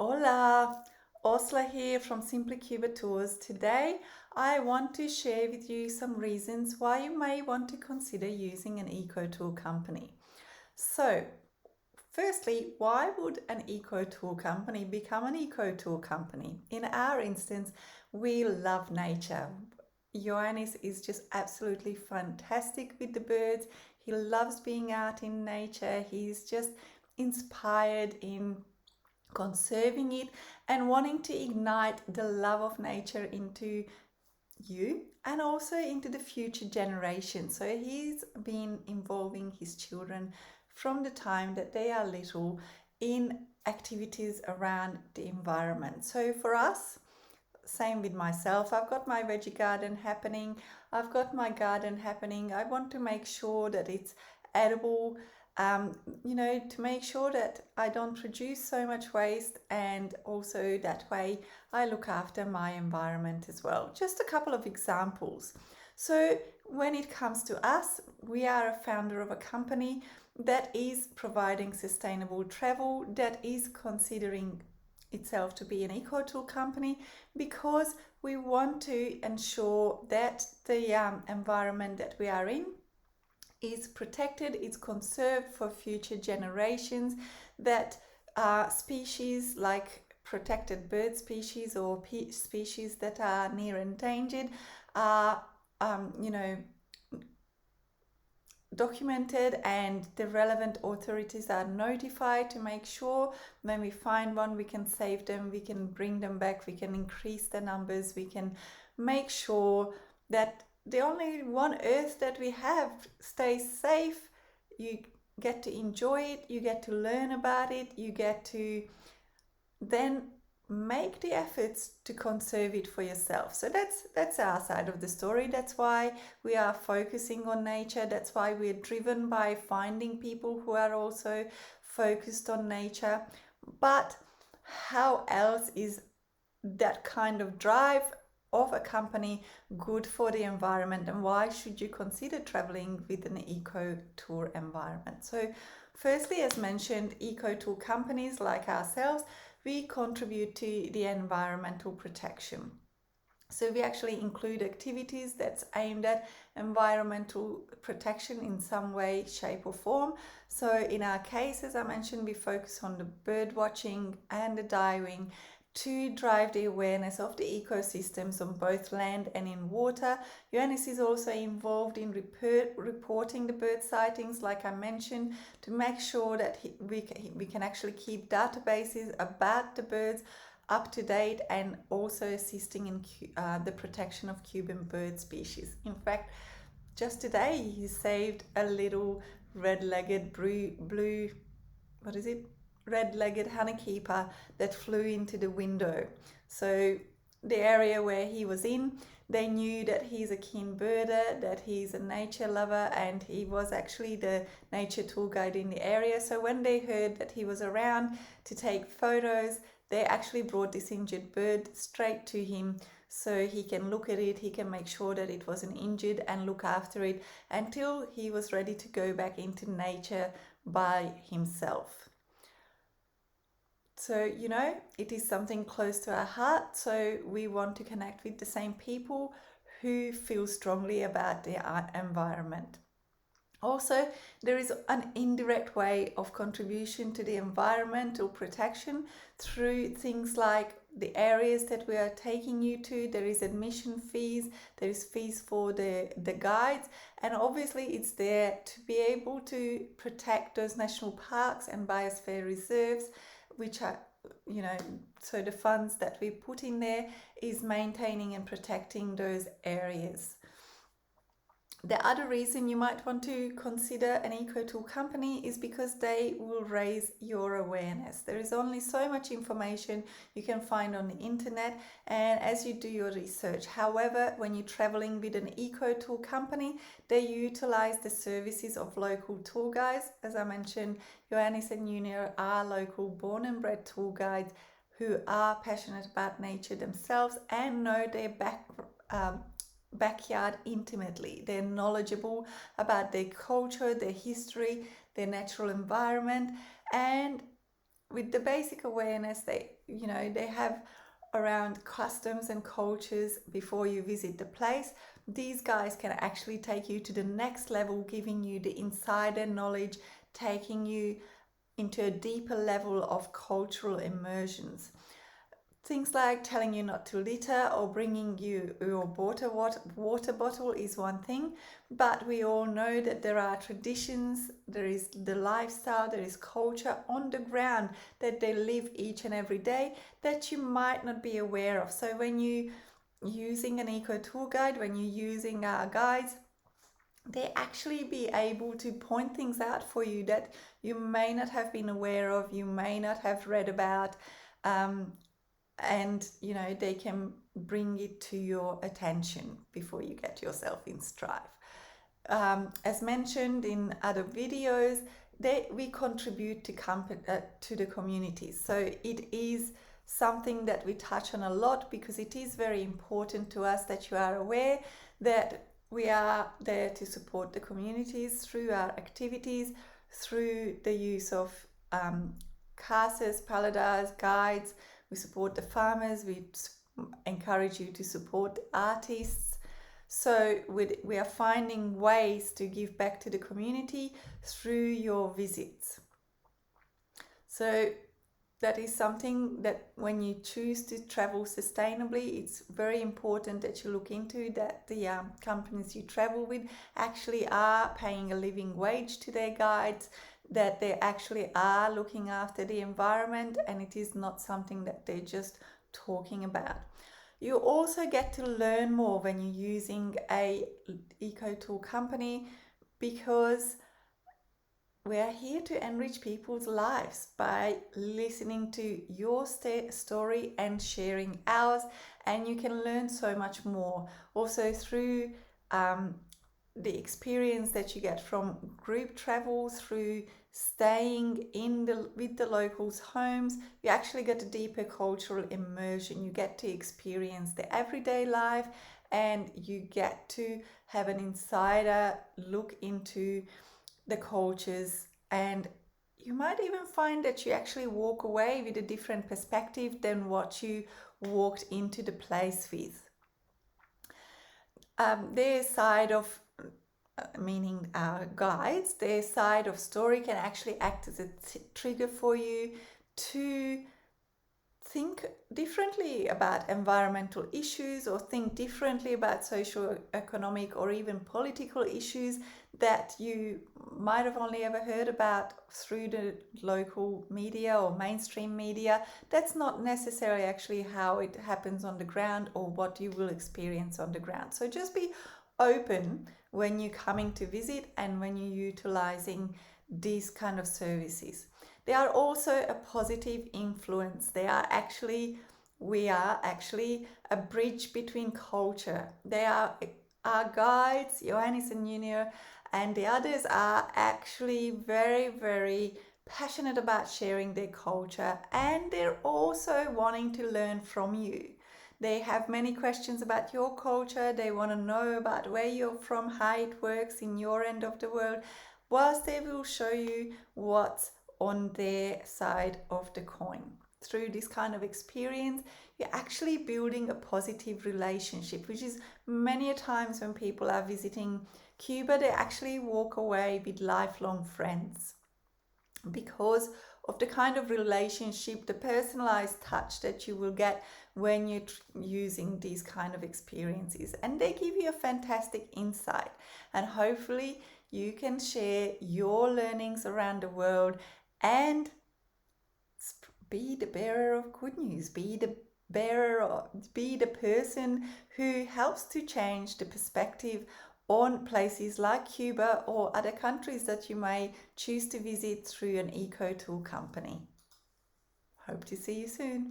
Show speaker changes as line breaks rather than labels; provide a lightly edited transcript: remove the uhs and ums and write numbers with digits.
Hola, Osla here from Simply Cuba Tours. Today, I want to share with you some reasons why you may want to consider using an eco tour company. So, firstly, why would an eco tour company become an eco tour company? In our instance, we love nature. Ioannis is just absolutely fantastic with the birds. He loves being out in nature. He's just inspired in conserving it and wanting to ignite the love of nature into you and also into the future generation. So he's been involving his children from the time that they are little in activities around the environment. So for us, same with myself, I've got my veggie garden happening, I've got my garden happening. I want to make sure that it's edible, to make sure that I don't produce so much waste, and also that way I look after my environment as well. Just a couple of examples. So when it comes to us, we are a founder of a company that is providing sustainable travel, that is considering itself to be an eco-tool company, because we want to ensure that the environment that we are in is protected, is conserved for future generations, that species like protected bird species or species that are near endangered are, documented, and the relevant authorities are notified to make sure when we find one, we can save them, we can bring them back, we can increase the numbers, we can make sure that the only one earth that we have stays safe. You get to enjoy it, you get to learn about it, you get to then make the efforts to conserve it for yourself. So that's our side of the story. That's why we are focusing on nature. That's why we're driven by finding people who are also focused on nature. But how else is that kind of drive of a company good for the environment, and why should you consider traveling with an eco tour environment? So firstly, as mentioned, eco tour companies like ourselves, we contribute to the environmental protection. So we actually include activities that's aimed at environmental protection in some way, shape or form. So in our case, as I mentioned, we focus on the bird watching and the diving to drive the awareness of the ecosystems on both land and in water. Johannes is also involved in reporting the bird sightings, like I mentioned, to make sure that we can actually keep databases about the birds up to date, and also assisting in the protection of Cuban bird species. In fact, just today he saved a little red-legged blue, what is it? Red-legged honeykeeper that flew into the window. So the area where he was in, they knew that he's a keen birder, that he's a nature lover, and he was actually the nature tour guide in the area. So when they heard that he was around to take photos, they actually brought this injured bird straight to him so he can look at it, he can make sure that it wasn't injured and look after it until he was ready to go back into nature by himself. So, it is something close to our heart. So we want to connect with the same people who feel strongly about the environment. Also, there is an indirect way of contribution to the environmental protection through things like the areas that we are taking you to. There is admission fees, there is fees for the guides, and obviously it's there to be able to protect those national parks and biosphere reserves, which are, so the funds that we put in there is maintaining and protecting those areas. The other reason you might want to consider an eco-tool company is because they will raise your awareness. There is only so much information you can find on the internet, and as you do your research. However, when you're traveling with an eco-tool company, they utilize the services of local tour guides. As I mentioned, Ioannis and Junior are local born and bred tour guides who are passionate about nature themselves and know their backyard intimately. They're knowledgeable about their culture, their history, their natural environment, and with the basic awareness they have around customs and cultures before you visit the place, these guys can actually take you to the next level, giving you the insider knowledge, taking you into a deeper level of cultural immersions. Things like telling you not to litter or bringing you your water bottle is one thing, but we all know that there are traditions, there is the lifestyle, there is culture on the ground that they live each and every day that you might not be aware of. So when you using an eco tour guide, when you're using our guides, they actually be able to point things out for you that you may not have been aware of, you may not have read about. And they can bring it to your attention before you get yourself in strife. As mentioned in other videos, we contribute to the community, so it is something that we touch on a lot because it is very important to us that you are aware that we are there to support the communities through our activities, through the use of casas, paladas, guides. We support the farmers, we encourage you to support the artists. So we are finding ways to give back to the community through your visits. So that is something that when you choose to travel sustainably, it's very important that you look into that the companies you travel with actually are paying a living wage to their guides, that they actually are looking after the environment, and it is not something that they're just talking about. You also get to learn more when you're using a eco-tool company, because we're here to enrich people's lives by listening to your story and sharing ours, and you can learn so much more also through the experience that you get from group travel, through staying with the locals' homes. You actually get a deeper cultural immersion. You get to experience the everyday life, and you get to have an insider look into the cultures, and you might even find that you actually walk away with a different perspective than what you walked into the place with. Their side of meaning our guides, their side of story can actually act as a trigger for you to think differently about environmental issues, or think differently about socio-economic or even political issues that you might have only ever heard about through the local media or mainstream media. That's not necessarily actually how it happens on the ground or what you will experience on the ground. So just be open when you're coming to visit and when you're utilizing these kind of services. They are also a positive influence. We are actually a bridge between culture. They are our guides, Johannes and Junior, and the others are actually very, very passionate about sharing their culture, and they're also wanting to learn from you. They have many questions about your culture. They want to know about where you're from, how it works in your end of the world, whilst they will show you what's on their side of the coin. Through this kind of experience, you're actually building a positive relationship, which is many a times when people are visiting Cuba, they actually walk away with lifelong friends because of the kind of relationship, the personalized touch that you will get when you're using these kind of experiences. And they give you a fantastic insight, and hopefully you can share your learnings around the world and be the bearer of good news, be the person who helps to change the perspective on places like Cuba or other countries that you may choose to visit through an eco tool company. Hope to see you soon.